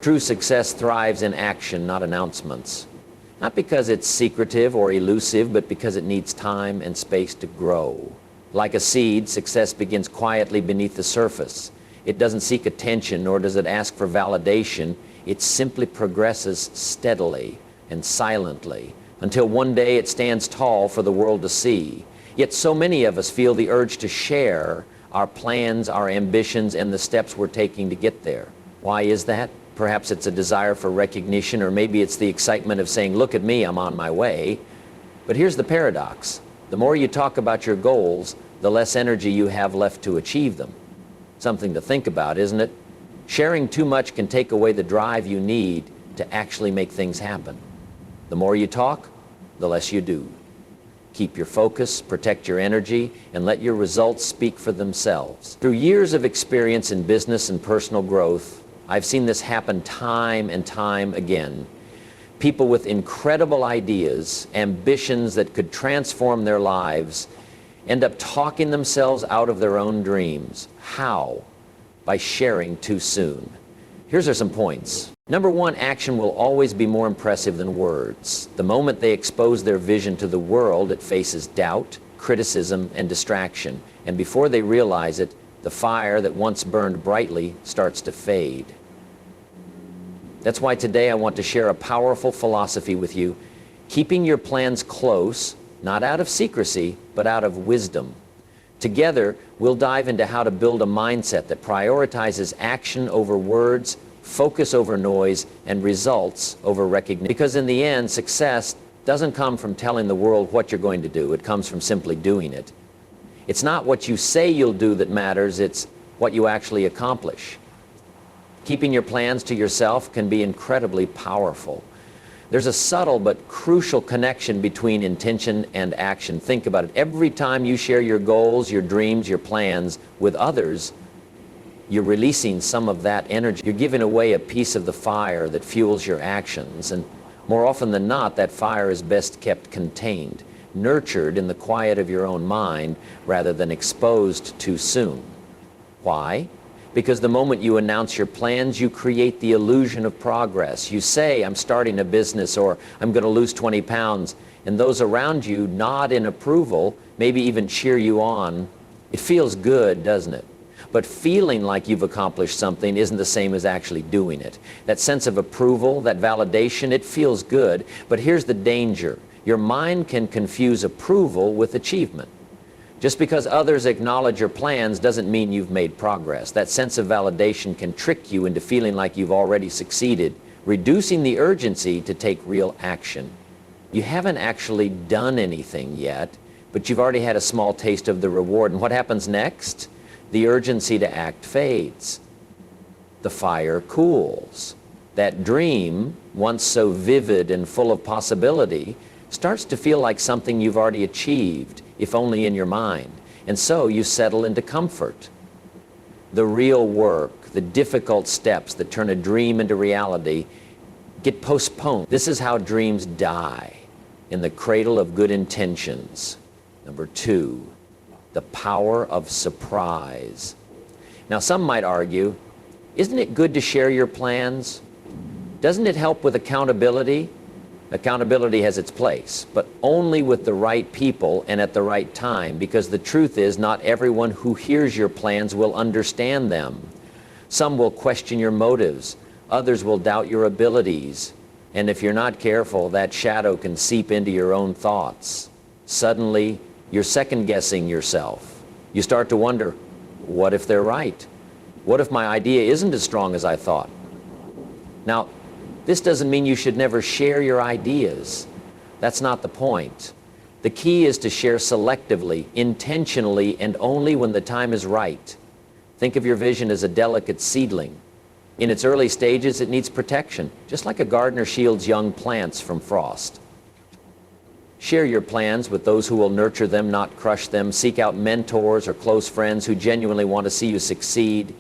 True success thrives in action, not announcements. Not because it's secretive or elusive, but because it needs time and space to grow. Like a seed, success begins quietly beneath the surface. It doesn't seek attention, nor does it ask for validation. It simply progresses steadily and silently until one day it stands tall for the world to see. Yet so many of us feel the urge to share our plans, our ambitions, and the steps we're taking to get there. Why is that? Perhaps it's a desire for recognition, or maybe it's the excitement of saying, look at me, I'm on my way. But here's the paradox. The more you talk about your goals, the less energy you have left to achieve them. Something to think about, isn't it? Sharing too much can take away the drive you need to actually make things happen. The more you talk, the less you do. Keep your focus, protect your energy, and let your results speak for themselves. Through years of experience in business and personal growth, I've seen this happen time and time again. People with incredible ideas, ambitions that could transform their lives, end up talking themselves out of their own dreams. How? By sharing too soon. Here are some points. Number one, action will always be more impressive than words. The moment they expose their vision to the world, it faces doubt, criticism, and distraction. And before they realize it, the fire that once burned brightly starts to fade. That's why today I want to share a powerful philosophy with you, keeping your plans close, not out of secrecy, but out of wisdom. Together, we'll dive into how to build a mindset that prioritizes action over words, focus over noise, and results over recognition. Because in the end, success doesn't come from telling the world what you're going to do. It comes from simply doing it. It's not what you say you'll do that matters, it's what you actually accomplish. Keeping your plans to yourself can be incredibly powerful. There's a subtle but crucial connection between intention and action. Think about it. Every time you share your goals, your dreams, your plans with others, you're releasing some of that energy. You're giving away a piece of the fire that fuels your actions. And more often than not, that fire is best kept contained, nurtured in the quiet of your own mind rather than exposed too soon. Why? Because the moment you announce your plans, you create the illusion of progress. You say, I'm starting a business, or I'm going to lose 20 pounds, and those around you nod in approval, maybe even cheer you on. It feels good, doesn't it? But feeling like you've accomplished something isn't the same as actually doing it. That sense of approval, that validation, it feels good, but here's the danger. Your mind can confuse approval with achievement. Just because others acknowledge your plans doesn't mean you've made progress. That sense of validation can trick you into feeling like you've already succeeded, reducing the urgency to take real action. You haven't actually done anything yet, but you've already had a small taste of the reward. And what happens next? The urgency to act fades. The fire cools. That dream, once so vivid and full of possibility, starts to feel like something you've already achieved, if only in your mind. And so you settle into comfort. The real work, the difficult steps that turn a dream into reality, get postponed. This is how dreams die, in the cradle of good intentions. Number two, the power of surprise. Now, some might argue, isn't it good to share your plans? Doesn't it help with accountability? Accountability has its place, but only with the right people and at the right time, because the truth is not everyone who hears your plans will understand them. Some will question your motives, others will doubt your abilities, and if you're not careful, that shadow can seep into your own thoughts. Suddenly, you're second-guessing yourself. You start to wonder, what if they're right? What if my idea isn't as strong as I thought? Now, this doesn't mean you should never share your ideas. That's not the point. The key is to share selectively, intentionally, and only when the time is right. Think of your vision as a delicate seedling. In its early stages, it needs protection, just like a gardener shields young plants from frost. Share your plans with those who will nurture them, not crush them. Seek out mentors or close friends who genuinely want to see you succeed.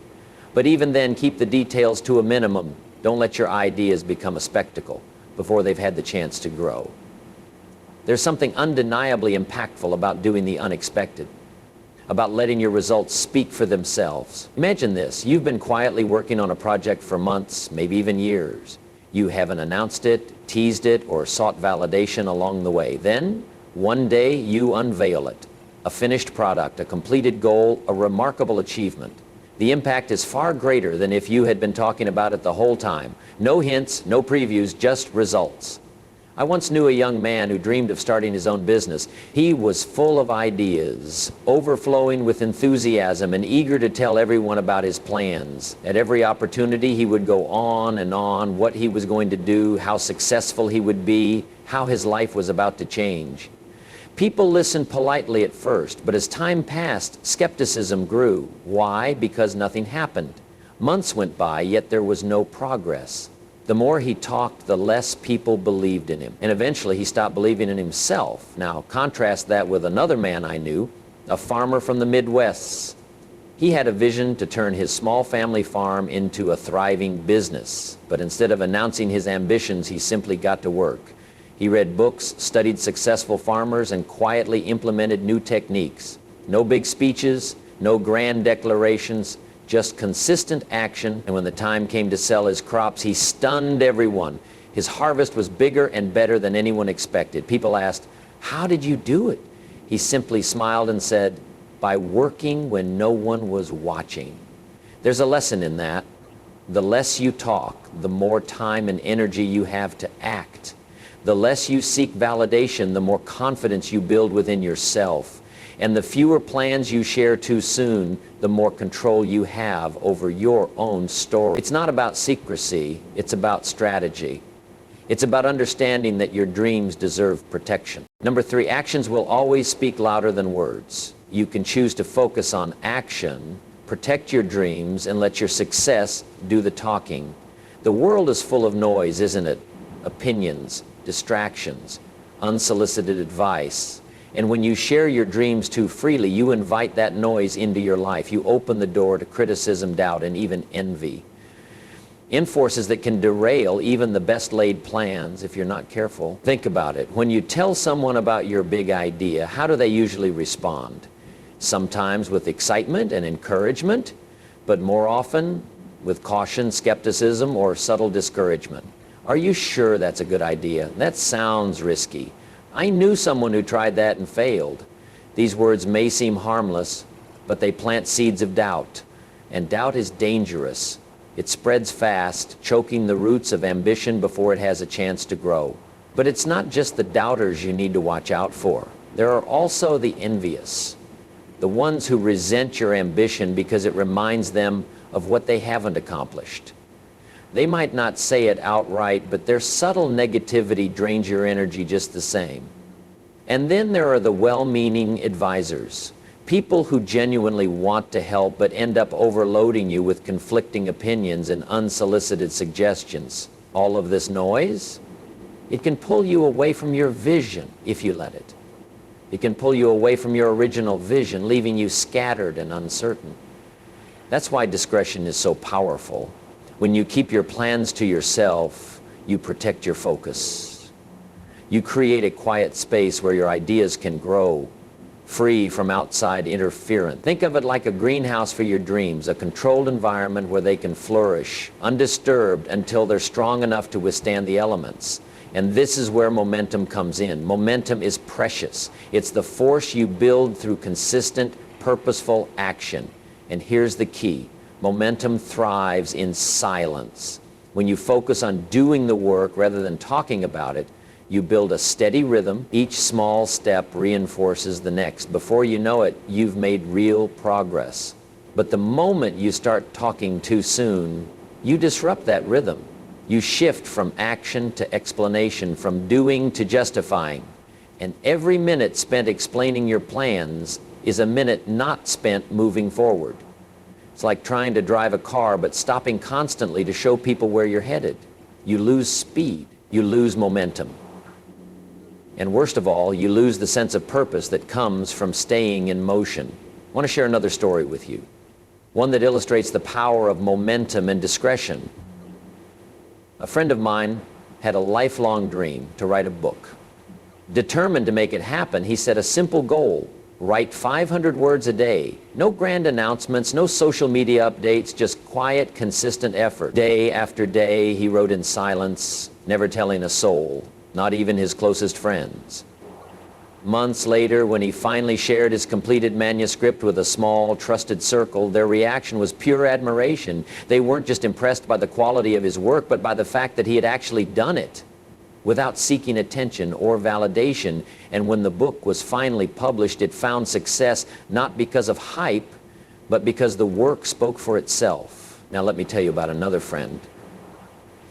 But even then, keep the details to a minimum. Don't let your ideas become a spectacle before they've had the chance to grow. There's something undeniably impactful about doing the unexpected. about letting your results speak for themselves. Imagine this. You've been quietly working on a project for months, maybe even years. You haven't announced it, teased it, or sought validation along the way. Then, one day, you unveil it. A finished product, a completed goal, a remarkable achievement. The impact is far greater than if you had been talking about it the whole time. No hints, no previews, just results. I once knew a young man who dreamed of starting his own business. He was full of ideas, overflowing with enthusiasm and eager to tell everyone about his plans. At every opportunity, he would go on and on what he was going to do, how successful he would be, how his life was about to change. People listened politely at first, but as time passed, skepticism grew. Why? Because nothing happened. Months went by, yet there was no progress. The more he talked, the less people believed in him. And eventually he stopped believing in himself. Now, contrast that with another man I knew, a farmer from the Midwest. He had a vision to turn his small family farm into a thriving business. But instead of announcing his ambitions, he simply got to work. He read books, studied successful farmers, and quietly implemented new techniques. No big speeches, no grand declarations, just consistent action. And when the time came to sell his crops, he stunned everyone. His harvest was bigger and better than anyone expected. People asked, "How did you do it?" He simply smiled and said, "By working when no one was watching." There's a lesson in that. The less you talk, the more time and energy you have to act. The less you seek validation, the more confidence you build within yourself. And the fewer plans you share too soon, the more control you have over your own story. It's not about secrecy, it's about strategy. It's about understanding that your dreams deserve protection. Number 3, actions will always speak louder than words. You can choose to focus on action, protect your dreams, and let your success do the talking. The world is full of noise, isn't it? Opinions, distractions, unsolicited advice. And when you share your dreams too freely, you invite that noise into your life. You open the door to criticism, doubt, and even envy. Forces that can derail even the best laid plans if you're not careful. Think about it. When you tell someone about your big idea, how do they usually respond? Sometimes with excitement and encouragement, but more often with caution, skepticism, or subtle discouragement. Are you sure that's a good idea? That sounds risky. I knew someone who tried that and failed. These words may seem harmless, but they plant seeds of doubt. And doubt is dangerous. It spreads fast, choking the roots of ambition before it has a chance to grow. But it's not just the doubters you need to watch out for. There are also the envious, the ones who resent your ambition because it reminds them of what they haven't accomplished. They might not say it outright, but their subtle negativity drains your energy just the same. And then there are the well-meaning advisors, people who genuinely want to help but end up overloading you with conflicting opinions and unsolicited suggestions. All of this noise, it can pull you away from your vision if you let it. It can pull you away from your original vision, leaving you scattered and uncertain. That's why discretion is so powerful. When you keep your plans to yourself, you protect your focus. You create a quiet space where your ideas can grow, free from outside interference. Think of it like a greenhouse for your dreams, a controlled environment where they can flourish, undisturbed until they're strong enough to withstand the elements. And this is where momentum comes in. Momentum is precious. It's the force you build through consistent, purposeful action. And here's the key. Momentum thrives in silence. When you focus on doing the work rather than talking about it, you build a steady rhythm. Each small step reinforces the next. Before you know it, you've made real progress. But the moment you start talking too soon, you disrupt that rhythm. You shift from action to explanation, from doing to justifying. And every minute spent explaining your plans is a minute not spent moving forward. It's like trying to drive a car but stopping constantly to show people where you're headed. You lose speed, you lose momentum. And worst of all, you lose the sense of purpose that comes from staying in motion. I want to share another story with you, one that illustrates the power of momentum and discretion. A friend of mine had a lifelong dream to write a book. Determined to make it happen, he set a simple goal: Write 500 words a day. No grand announcements, no social media updates, just quiet, consistent effort. Day after day, he wrote in silence, never telling a soul, not even his closest friends. Months later, when he finally shared his completed manuscript with a small, trusted circle, their reaction was pure admiration. They weren't just impressed by the quality of his work, but by the fact that he had actually done it without seeking attention or validation. And when the book was finally published, it found success not because of hype, but because the work spoke for itself. Now let me tell you about another friend.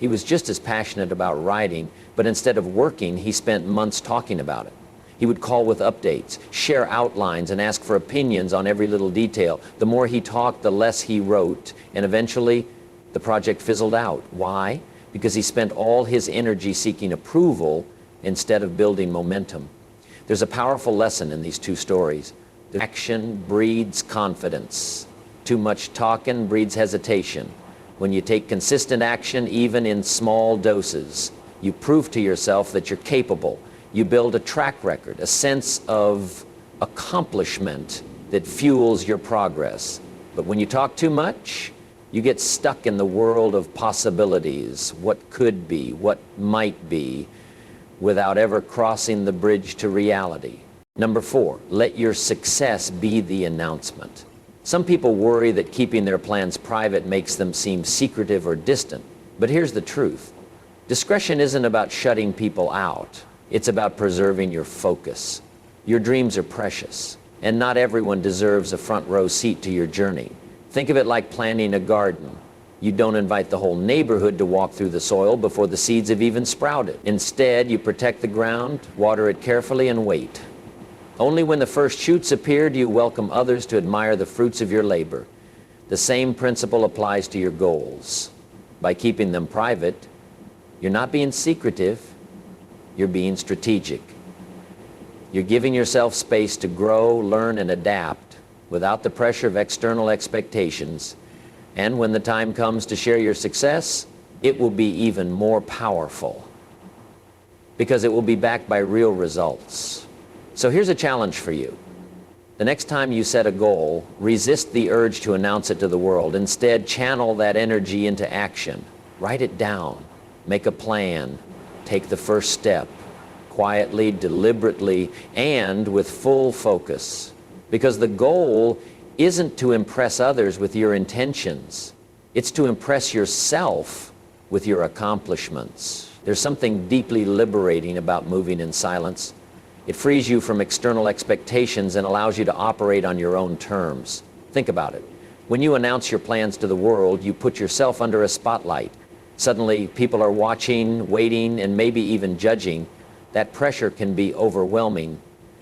He was just as passionate about writing, but instead of working, he spent months talking about it. He would call with updates, share outlines, and ask for opinions on every little detail. The more he talked, the less he wrote, and eventually the project fizzled out. Why? Because he spent all his energy seeking approval instead of building momentum. There's a powerful lesson in these two stories. Action breeds confidence. Too much talking breeds hesitation. When you take consistent action, even in small doses, you prove to yourself that you're capable. You build a track record, a sense of accomplishment that fuels your progress. But when you talk too much, you get stuck in the world of possibilities, what could be, what might be, without ever crossing the bridge to reality. Number 4, let your success be the announcement. Some people worry that keeping their plans private makes them seem secretive or distant. But here's the truth. Discretion isn't about shutting people out. It's about preserving your focus. Your dreams are precious, and not everyone deserves a front row seat to your journey. Think of it like planting a garden. You don't invite the whole neighborhood to walk through the soil before the seeds have even sprouted. Instead, you protect the ground, water it carefully, and wait. Only when the first shoots appear do you welcome others to admire the fruits of your labor. The same principle applies to your goals. By keeping them private, you're not being secretive, you're being strategic. You're giving yourself space to grow, learn, and adapt without the pressure of external expectations. And when the time comes to share your success, it will be even more powerful because it will be backed by real results. So here's a challenge for you. The next time you set a goal, resist the urge to announce it to the world. Instead, channel that energy into action. Write it down. Make a plan. Take the first step. Quietly, deliberately, and with full focus. Because the goal isn't to impress others with your intentions. It's to impress yourself with your accomplishments. There's something deeply liberating about moving in silence. It frees you from external expectations and allows you to operate on your own terms. Think about it. When you announce your plans to the world, you put yourself under a spotlight. Suddenly, people are watching, waiting, and maybe even judging. That pressure can be overwhelming,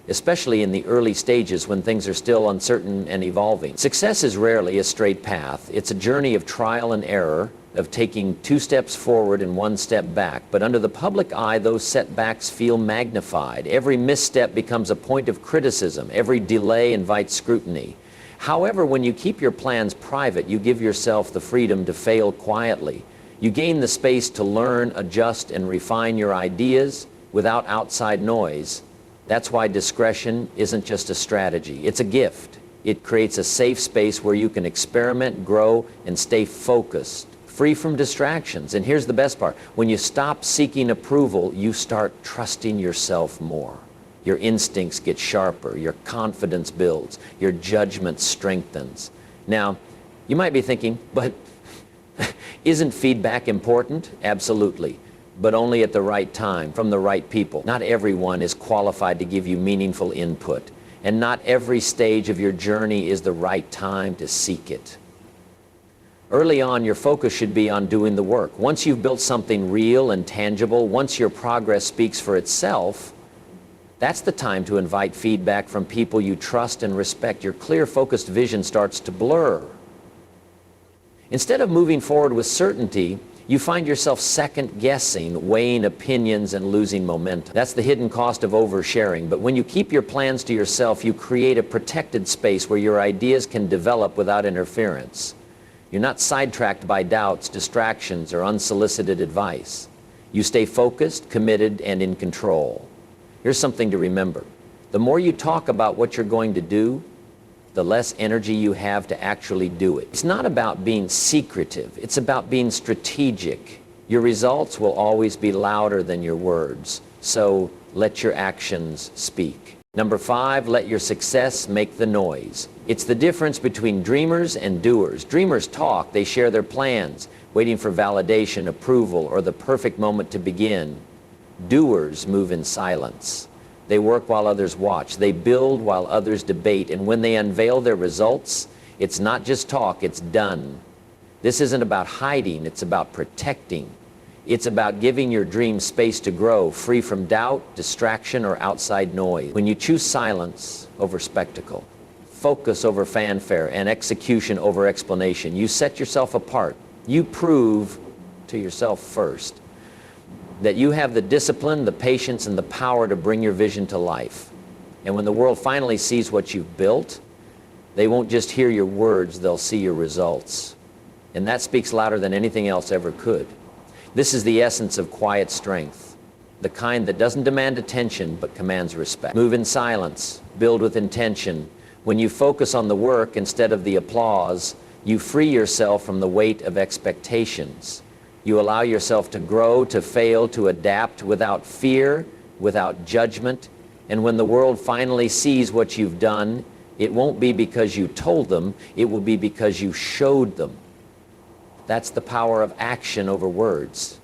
especially in the early stages when things are still uncertain and evolving. Success is rarely a straight path. It's a journey of trial and error, of taking 2 steps forward and 1 step back. But under the public eye, those setbacks feel magnified. Every misstep becomes a point of criticism. Every delay invites scrutiny. However, when you keep your plans private, you give yourself the freedom to fail quietly. You gain the space to learn, adjust, and refine your ideas without outside noise. That's why discretion isn't just a strategy, it's a gift. It creates a safe space where you can experiment, grow, and stay focused, free from distractions. And here's the best part. When you stop seeking approval, you start trusting yourself more. Your instincts get sharper, your confidence builds, your judgment strengthens. Now, you might be thinking, but isn't feedback important? Absolutely. But only at the right time, from the right people. Not everyone is qualified to give you meaningful input, and not every stage of your journey is the right time to seek it. Early on, your focus should be on doing the work. Once you've built something real and tangible, once your progress speaks for itself, that's the time to invite feedback from people you trust and respect. Your clear, focused vision starts to blur. Instead of moving forward with certainty, you find yourself second-guessing, weighing opinions, and losing momentum. That's the hidden cost of oversharing. But when you keep your plans to yourself, you create a protected space where your ideas can develop without interference. You're not sidetracked by doubts, distractions, or unsolicited advice. You stay focused, committed, and in control. Here's something to remember. The more you talk about what you're going to do, the less energy you have to actually do it. It's not about being secretive. It's about being strategic. Your results will always be louder than your words, so let your actions speak. Number 5, let your success make the noise. It's the difference between dreamers and doers. Dreamers talk, they share their plans, waiting for validation, approval, or the perfect moment to begin. Doers move in silence. They work while others watch. They build while others debate. And when they unveil their results, it's not just talk, it's done. This isn't about hiding, it's about protecting. It's about giving your dream space to grow, free from doubt, distraction, or outside noise. When you choose silence over spectacle, focus over fanfare, and execution over explanation, you set yourself apart. You prove to yourself first that you have the discipline, the patience, and the power to bring your vision to life. And when the world finally sees what you've built, they won't just hear your words, they'll see your results. And that speaks louder than anything else ever could. This is the essence of quiet strength, the kind that doesn't demand attention but commands respect. Move in silence, build with intention. When you focus on the work instead of the applause, you free yourself from the weight of expectations. You allow yourself to grow, to fail, to adapt without fear, without judgment. And when the world finally sees what you've done, it won't be because you told them, it will be because you showed them. That's the power of action over words.